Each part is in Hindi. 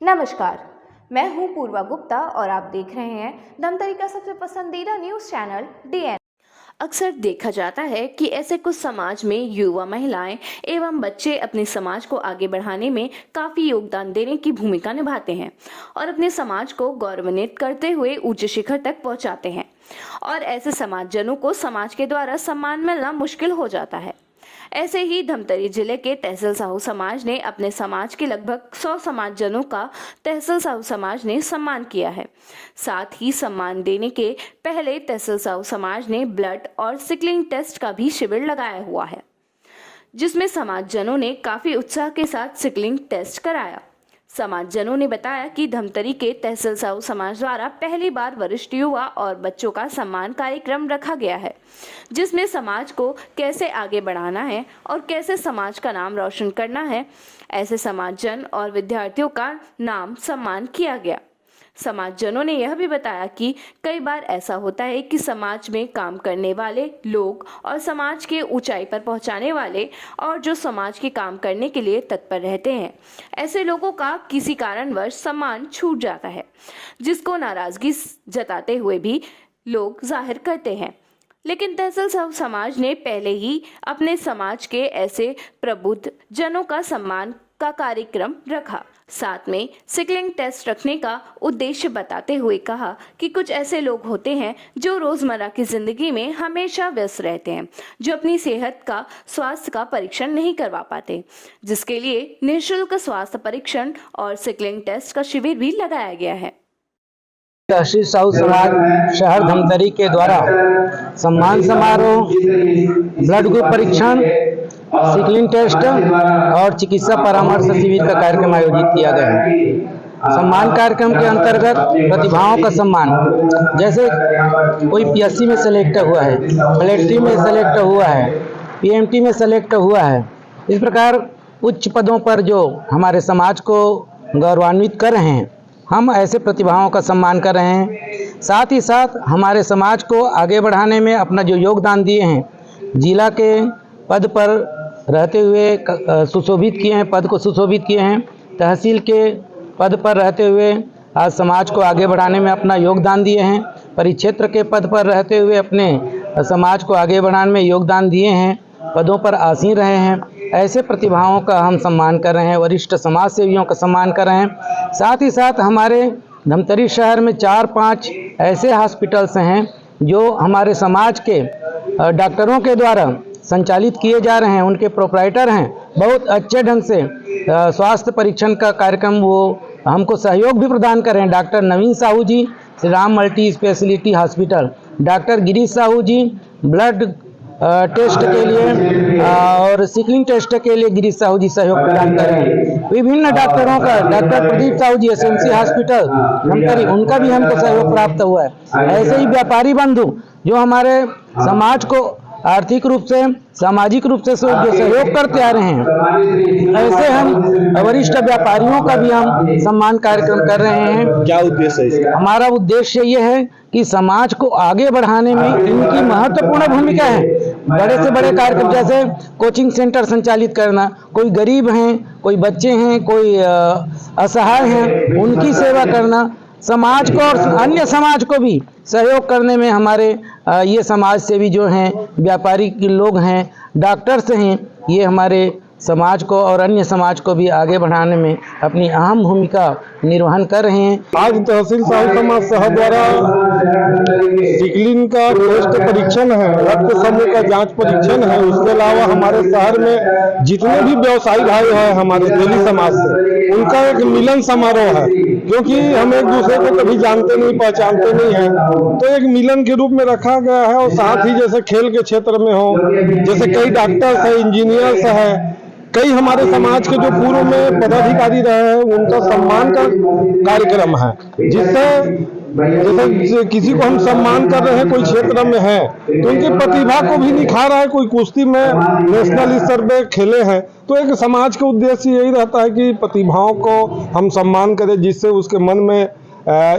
नमस्कार, मैं हूं पूर्वा गुप्ता और आप देख रहे हैं धमतरी का सबसे पसंदीदा न्यूज़ चैनल DN। अक्सर देखा जाता है कि ऐसे कुछ समाज में युवा महिलाएं एवं बच्चे अपने समाज को आगे बढ़ाने में काफ़ी योगदान देने की भूमिका निभाते हैं और अपने समाज को गौरवान्वित करते हुए ऊंचे शिखर तक पहुंचाते हैं। और ऐसे समाजजनों को समाज के द्वारा सम्मान मिलना मुश्किल हो जाता है। ऐसे ही धमतरी जिले के तहसील साहू समाज ने अपने समाज के लगभग 100 समाजजनों का तहसील साहू समाज ने सम्मान किया है। साथ ही सम्मान देने के पहले तहसील साहू समाज ने ब्लड और सिकलिंग टेस्ट का भी शिविर लगाया हुआ है, जिसमें समाजजनों ने काफी उत्साह के साथ सिकलिंग टेस्ट कराया। समाजजनों ने बताया कि धमतरी के तहसील साहू समाज द्वारा पहली बार वरिष्ठ युवा और बच्चों का सम्मान कार्यक्रम रखा गया है, जिसमें समाज को कैसे आगे बढ़ाना है और कैसे समाज का नाम रोशन करना है, ऐसे समाजजन और विद्यार्थियों का नाम सम्मान किया गया। समाजजनों ने यह भी बताया कि कई बार ऐसा होता है कि समाज में काम करने वाले लोग और समाज के ऊंचाई पर पहुंचाने वाले और जो समाज के काम करने के लिए तत्पर रहते हैं, ऐसे लोगों का किसी कारणवश सम्मान छूट जाता है, जिसको नाराजगी जताते हुए भी लोग जाहिर करते हैं। लेकिन तहसील साहू समाज ने पहले ही अपने समाज के ऐसे प्रबुद्ध जनों का सम्मान का कार्यक्रम रखा। साथ में सिकलिंग टेस्ट रखने का उद्देश्य बताते हुए कहा कि कुछ ऐसे लोग होते हैं जो रोजमर्रा की जिंदगी में हमेशा व्यस्त रहते हैं, जो अपनी सेहत का स्वास्थ्य का परीक्षण नहीं करवा पाते, जिसके लिए निःशुल्क स्वास्थ्य परीक्षण और सिकलिंग टेस्ट का शिविर भी लगाया गया है। तहसील साहू समाज शहर धमतरी के द्वारा सम्मान समारोह, ब्लड ग्रुप परीक्षण, सिकलिंग टेस्ट और चिकित्सा परामर्श शिविर का कार्यक्रम आयोजित किया गया है। सम्मान कार्यक्रम के अंतर्गत प्रतिभाओं का सम्मान, जैसे कोई PSC में सेलेक्ट हुआ है, कलेक्ट्री में सेलेक्ट हुआ है, PMT में सेलेक्ट हुआ है, इस प्रकार उच्च पदों पर जो हमारे समाज को गौरवान्वित कर रहे हैं, हम ऐसे प्रतिभाओं का सम्मान कर रहे हैं। साथ ही साथ हमारे समाज को आगे बढ़ाने में अपना जो योगदान दिए हैं, जिला के पद पर रहते हुए सुशोभित किए हैं, पद को सुशोभित किए हैं, तहसील के पद पर रहते हुए आज समाज को आगे बढ़ाने में अपना योगदान दिए हैं, परिक्षेत्र के पद पर रहते हुए अपने समाज को आगे बढ़ाने में योगदान दिए हैं, पदों पर आसीन रहे हैं। ऐसे प्रतिभाओं का हम सम्मान कर रहे हैं, वरिष्ठ समाज सेवियों का सम्मान कर रहे हैं। साथ ही साथ हमारे धमतरी शहर में 4-5 ऐसे हॉस्पिटल्स हैं जो हमारे समाज के डॉक्टरों के द्वारा संचालित किए जा रहे हैं, उनके प्रोप्राइटर हैं। बहुत अच्छे ढंग से स्वास्थ्य परीक्षण का कार्यक्रम वो हमको सहयोग भी प्रदान कर रहे हैं। Doctor Naveen Sahu ji, Shri Ram multi speciality hospital, doctor Girish Sahu ji blood test के लिए और सिकलिंग टेस्ट के लिए गिरीश साहू जी सहयोग प्रदान कर रहे हैं। विभिन्न डॉक्टरों का, डॉक्टर प्रदीप साहू जी SMC हॉस्पिटल धमतरी, उनका भी हमको सहयोग प्राप्त हुआ है। ऐसे ही व्यापारी बंधु जो हमारे समाज को आर्थिक रूप से, सामाजिक रूप से जो सहयोग करते आ रहे हैं, ऐसे हम वरिष्ठ व्यापारियों का भी हम सम्मान कार्यक्रम कर रहे हैं। क्या उद्देश्य है इसका? हमारा उद्देश्य ये है कि समाज को आगे बढ़ाने में इनकी महत्वपूर्ण भूमिका है। बड़े से बड़े कार्यक्रम जैसे कोचिंग सेंटर संचालित करना, कोई गरीब हैं, कोई बच्चे हैं, कोई असहाय हैं, उनकी सेवा करना, समाज को और अन्य समाज को भी सहयोग करने में हमारे ये समाज सेवी जो हैं, व्यापारी के लोग हैं, डॉक्टर्स हैं, ये हमारे समाज को और अन्य समाज को भी आगे बढ़ाने में अपनी अहम भूमिका निर्वहन कर रहे हैं। आज तहसील साहू समाज शहर द्वारा सिकलिंग का टेस्ट परीक्षण है, रक्त समूह का जांच परीक्षण है। उसके अलावा हमारे शहर में जितने भी व्यवसायी भाई हैं हमारे तेली समाज से, उनका एक मिलन समारोह है, क्योंकि हम एक दूसरे को कभी जानते नहीं, पहचानते नहीं हैं, तो एक मिलन के रूप में रखा गया है। और साथ ही जैसे खेल के क्षेत्र में हो, जैसे कई डॉक्टर्स हैं, इंजीनियर्स हैं, कई हमारे समाज के जो पूर्व में पदाधिकारी रहे हैं, उनका सम्मान का कार्यक्रम है, जिससे जैसे किसी को हम सम्मान कर रहे हैं, कोई क्षेत्र में है तो उनकी प्रतिभा को भी निखारा है, कोई कुश्ती में नेशनल स्तर पे खेले हैं, तो एक समाज का उद्देश्य यही रहता है कि प्रतिभाओं को हम सम्मान करें, जिससे उसके मन में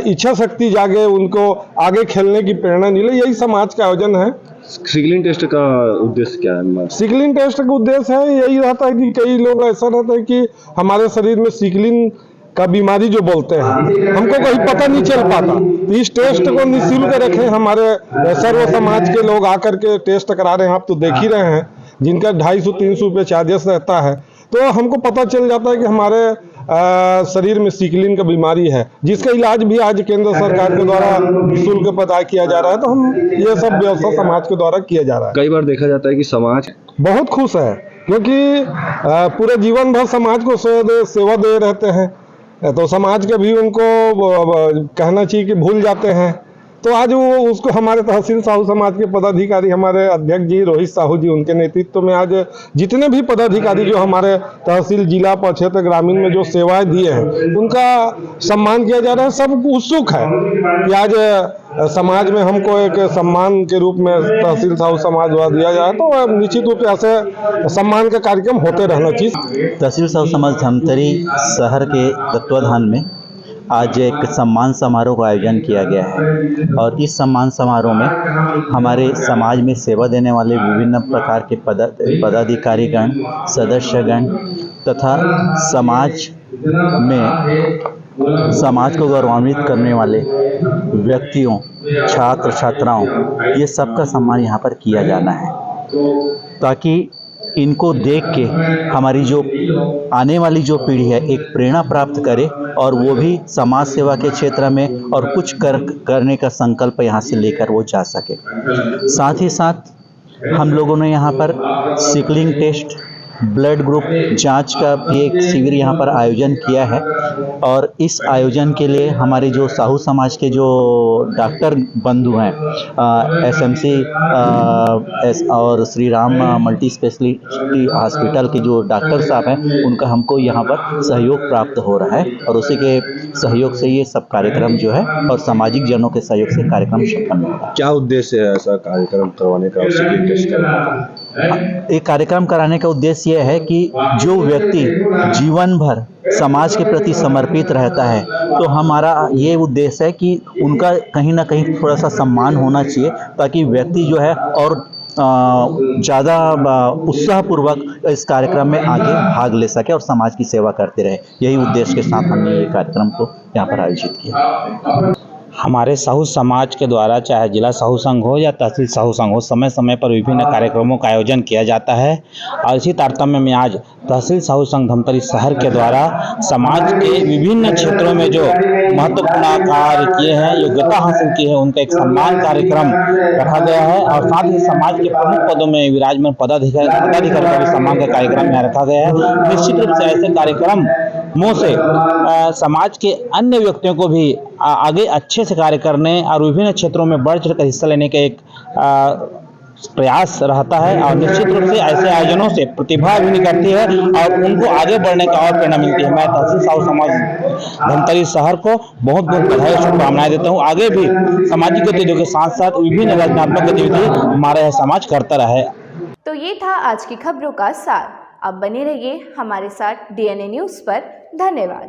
इच्छा शक्ति जागे, उनको आगे खेलने की प्रेरणा मिले। यही समाज का आयोजन है। सिकलिंग टेस्ट का उद्देश्य क्या है? सिकलिंग टेस्ट का उद्देश्य है यही रहता है कि कई लोग ऐसा रहता है कि हमारे शरीर में सिकलिंग का बीमारी जो बोलते हैं, हमको कहीं पता नहीं चल पाता। इस टेस्ट को निःशुल्क रखे, हमारे सर्व समाज के लोग आकर के टेस्ट करा रहे हैं। आप तो देख ही रहे हैं, जिनका 250-300 रुपये चार्जेस रहता है, तो हमको पता चल जाता है कि हमारे शरीर में सिकलिन का बीमारी है, जिसका इलाज भी आज केंद्र सरकार के द्वारा निःशुल्क प्रदान किया जा रहा है। तो हम ये सब व्यवस्था समाज के द्वारा किया जा रहा है। कई बार देखा जाता है कि समाज बहुत खुश है, क्योंकि पूरे जीवन भर समाज को सेवा दे रहते हैं, तो समाज के भी उनको कहना चाहिए कि भूल जाते हैं। तो आज वो उसको हमारे तहसील साहू समाज के पदाधिकारी, हमारे अध्यक्ष जी रोहित साहू जी, उनके नेतृत्व में आज जितने भी पदाधिकारी जो हमारे तहसील, जिला, क्षेत्र, ग्रामीण में जो सेवाएं दिए हैं, उनका सम्मान किया जा रहा है। सब उत्सुक है कि आज समाज में हमको एक सम्मान के रूप में तहसील साहू समाज द्वारा दिया जाए, तो निश्चित रूप से ऐसे सम्मान का कार्यक्रम होते रहना चाहिए। तहसील साहू समाज धमतरी शहर के तत्वाधान में आज एक सम्मान समारोह का आयोजन किया गया है, और इस सम्मान समारोह में हमारे समाज में सेवा देने वाले विभिन्न प्रकार के पदाधिकारीगण, सदस्यगण तथा समाज को गौरवान्वित करने वाले व्यक्तियों, छात्र छात्राओं, ये सबका सम्मान यहाँ पर किया जाना है, ताकि इनको देख के हमारी जो आने वाली जो पीढ़ी है एक प्रेरणा प्राप्त करे, और वो भी समाज सेवा के क्षेत्र में और कुछ करने का संकल्प यहाँ से लेकर वो जा सके। साथ ही साथ हम लोगों ने यहाँ पर सिकलिंग टेस्ट, ब्लड ग्रुप जांच का भी एक शिविर यहाँ पर आयोजन किया है, और इस आयोजन के लिए हमारे जो साहू समाज के जो डॉक्टर बंधु हैं, SMC और Shri Ram multi speciality hospital के जो डॉक्टर साहब हैं, उनका हमको यहाँ पर सहयोग प्राप्त हो रहा है, और उसी के सहयोग से ये सब कार्यक्रम जो है और सामाजिक जनों के सहयोग से कार्यक्रम संपन्न हो रहा है। क्या उद्देश्य है ऐसा कार्यक्रम करवाने का और सिकलिंग टेस्ट करने का? एक कार्यक्रम कराने का उद्देश्य यह है कि जो व्यक्ति जीवन भर समाज के प्रति समर्पित रहता है, तो हमारा ये उद्देश्य है कि उनका कहीं ना कहीं थोड़ा सा सम्मान होना चाहिए, ताकि व्यक्ति जो है और ज़्यादा उत्साहपूर्वक इस कार्यक्रम में आगे भाग ले सके और समाज की सेवा करते रहे। यही उद्देश्य के साथ हमने ये कार्यक्रम को यहाँ पर आयोजित किया। हमारे साहू समाज के द्वारा, चाहे जिला साहू संघ हो या तहसील साहू संघ हो, समय समय पर विभिन्न कार्यक्रमों का आयोजन किया जाता है, और इसी तारतम्य में आज तहसील साहू संघ धमतरी शहर के द्वारा समाज के विभिन्न क्षेत्रों में जो महत्वपूर्ण कार्य किए हैं, योग्यता हासिल की है, उनका एक सम्मान कार्यक्रम रखा गया है, और साथ ही समाज के प्रमुख पदों में विराजमान पदाधिकारी का भी सम्मान का कार्यक्रम यहाँ रखा गया है। निश्चित रूप से ऐसे कार्यक्रम से समाज के अन्य व्यक्तियों को भी आगे अच्छे से कार्य करने और विभिन्न क्षेत्रों में बढ़ चढ़कर हिस्सा लेने का एक प्रयास रहता है, और निश्चित रूप से ऐसे आयोजनों से प्रतिभा भी निकलती है और उनको आगे बढ़ने का और प्रेरणा मिलती है। मैं तहसील साहू समाज धमतरी शहर को बहुत बहुत बधाई और शुभकामनाएं देता हूँ। आगे भी सामाजिक गतिविधियों के साथ साथ विभिन्न रचनात्मक गतिविधि हमारा यह समाज करता रहे। तो ये था आज की खबरों का सार। अब बने रहिए हमारे साथ DNA न्यूज़ पर। धन्यवाद।